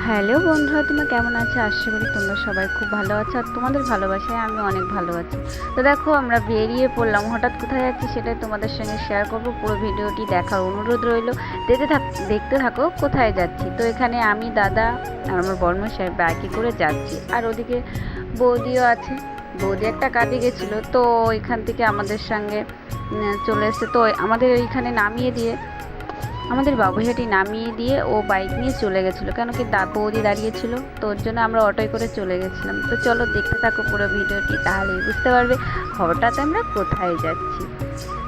Hello বন্ধুরা, তোমরা কেমন আছো? আশা করি তোমরা সবাই খুব ভালো আছো, আর তোমাদের ভালোবাসায় আমি অনেক ভালো আছি। তো দেখো, আমরা বেরিয়ে পড়লাম। হঠাৎ কোথায় যাচ্ছি সেটাই তোমাদের সঙ্গে শেয়ার করবো। পুরো ভিডিওটি দেখার অনুরোধ রইল। দেখতে থাকো কোথায় যাচ্ছি। তো এখানে আমি, দাদা আর আমার বর্মশাই বাইকে করে যাচ্ছি, আর ওদিকে বৌদিও আছে। বৌদি একটা কাজে গেছিলো, তো এখান থেকে আমাদের সঙ্গে চলে এসছে। তো আমাদের এইখানে নামিয়ে দিয়ে, আমাদের বাবুঝাটি নামিয়ে দিয়ে ও বাইক নিয়ে চলে গেছিলো, কেন কি বৌদি দাঁড়িয়েছিল, তো ওর জন্য আমরা অটোয় করে চলে গেছিলাম। তো চলো দেখতে থাকো পুরো ভিডিওটি, তাহলেই বুঝতে পারবে হঠাৎ আমরা কোথায় যাচ্ছি।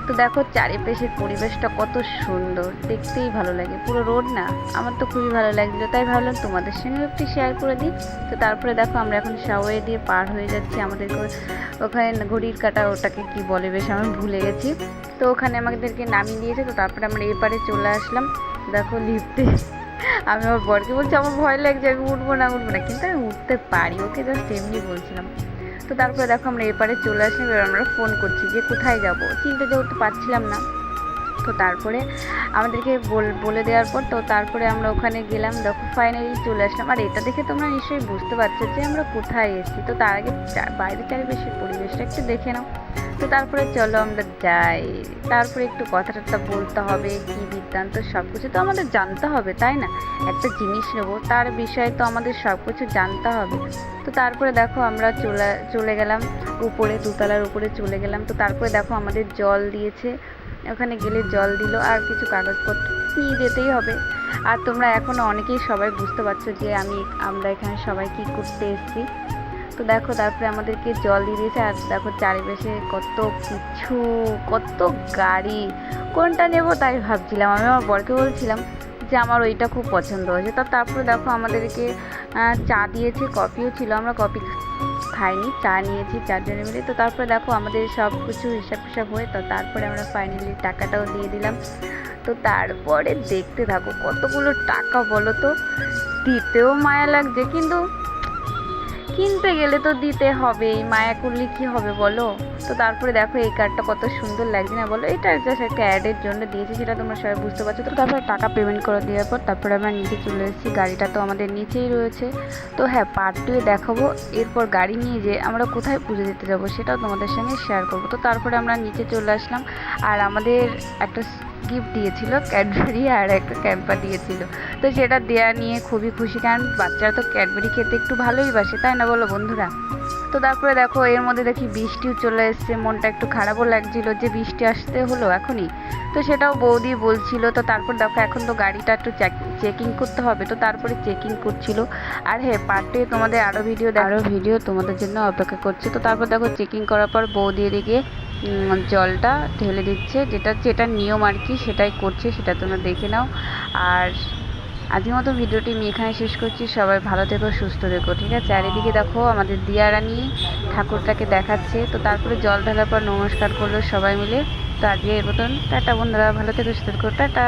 তো দেখো চারিপাশের পরিবেশটা কত সুন্দর, দেখতেই ভালো লাগে। পুরো রোড না, আমার তো খুবই ভালো লাগছিলো, তাই ভাবলাম তোমাদের সঙ্গে একটু শেয়ার করে দিই। তো তারপরে দেখো আমরা এখন সাওয়ে দিয়ে পার হয়ে যাচ্ছি। আমাদের ওখানে ঘড়ির কাঁটা, ওটাকে কি বলে বেশ আমি ভুলে গেছি। তো ওখানে আমাদেরকে নামিয়ে দিয়েছে। তো তারপরে আমরা এপারে চলে আসলাম। দেখো লিফটে আমি আমার বরকে বলছি আমার ভয় লাগছে, আমি উঠবো না, কিন্তু আমি উঠতে পারি, ওকে জাস্ট এমনি বলছিলাম। তো তারপরে দেখো আমরা এপারে চলে আসলাম। এবার আমরা ফোন করছি যে কোথায় যাব, চিনতে যেহেতু পাচ্ছিলাম না। তো তারপরে আমাদেরকে বলে দেওয়ার পর তো তারপরে আমরা ওখানে গেলাম। দেখো ফাইনালি চলে আসলাম। আর এটা দেখে তোমরা নিশ্চয়ই বুঝতে পারছো যে আমরা কোথায় এসেছি। তো তার আগে বাইরে চারিপাশের পরিবেশটা একটু দেখে নাও। তো তারপরে চলো আমরা যাই। তারপরে একটু কথা টথা বলতে হবে, কি বৃত্তান্ত সব কিছু তো আমাদের জানতে হবে, তাই না? একটা জিনিস নেবো, তার বিষয়ে তো আমাদের সব কিছু জানতে হবে। তো তারপরে দেখো আমরা চলে গেলাম উপরে, দোতলার উপরে চলে গেলাম। তো তারপরে দেখো আমাদের জল দিয়েছে, ওখানে গেলে জল দিল, আর কিছু কাগজপত্র নিয়ে যেতেই হবে। আর তোমরা এখনও অনেকেই সবাই বুঝতে পারছো যে আমরা এখানে সবাই কী করতে এসেছি। তো দেখো তারপরে আমাদেরকে জল দিয়ে দিয়েছে। আর দেখো চারিপাশে কত কিছু, কত গাড়ি, কোনটা নেব তাই ভাবছিলাম। আমি আমার বরকে বলছিলাম যে আমার ওইটা খুব পছন্দ হয়েছে। তারপরে দেখো আমাদেরকে চা দিয়েছে, কফিও ছিল। আমরা কফি খাইনি, চা নিয়েছি চারজনে মিলে। তো তারপরে দেখো আমাদের সব কিছু হিসাব হয়ে, তো তারপরে আমরা ফাইনালি টাকাটাও দিয়ে দিলাম। তো তারপরে দেখতে থাকো কতগুলো টাকা বলো তো, দিতেও মায়া লাগছে, কিন্তু কিনতে গেলে তো দিতে হবেই, মায়া করলে কি হবে বলো। তো তারপরে দেখো এই কার্ডটা কত সুন্দর লাগছে না বলো। এটা জাস্ট একটা অ্যাডের জন্য দিয়েছি, সেটা তোমরা সবাই বুঝতে পারছো। তো তারপরে টাকা পেমেন্ট করে দেওয়ার পর তারপরে আমরা নিচে চলে এসেছি। গাড়িটা তো আমাদের নিচেই রয়েছে। তো হ্যাঁ, পার্ট 2 দেখাবো। এরপর গাড়ি নিয়ে যে আমরা কোথায় পুজো দিতে যাবো সেটাও তোমাদের সঙ্গে শেয়ার করবো। তো তারপরে আমরা নিচে চলে আসলাম। আর আমাদের একটা গিফট দিয়েছিল, ক্যাডবেরি আর একটা ক্যাম্পার দিয়েছিল। তো সেটা দেওয়া নিয়ে খুবই খুশি, কারণ বাচ্চারা তো ক্যাডবেরি খেতে একটু ভালোই বাসে, তাই না বলো বন্ধুরা? তো তারপরে দেখো এর মধ্যে দেখি বৃষ্টিও চলে এসছে। মনটা একটু খারাপও লাগছিল যে বৃষ্টি আসতে হলো এখনই। তো সেটাও বৌদি বলছিল। তো তারপর দেখো এখন তো গাড়িটা একটু চেকিং করতে হবে, তো তারপরে চেকিং করছিল। আর হ্যাঁ, পার্টে তোমাদের আরও ভিডিও তোমাদের জন্য অপেক্ষা করছে। তো তারপর দেখো চেকিং করার পর বৌদি এদিকে জলটা ঢেলে দিচ্ছে, যেটা নিয়ম আর কি, সেটাই করছে, সেটা তোমরা দেখে নাও। আর আজকের মতো ভিডিওটি আমি এখানে শেষ করছি। সবাই ভালো থেকো, সুস্থ থেকো, ঠিক আছে? আর এদিকে দেখো আমাদের দিয়ারানী ঠাকুরটাকে দেখাচ্ছে। তো তারপরে জল ঢালার পর নমস্কার করলো সবাই মিলে। তো আজকে এর মতন টাটা বন্ধুরা, ভালো থেকো, সুস্থ থেকো, টাটা।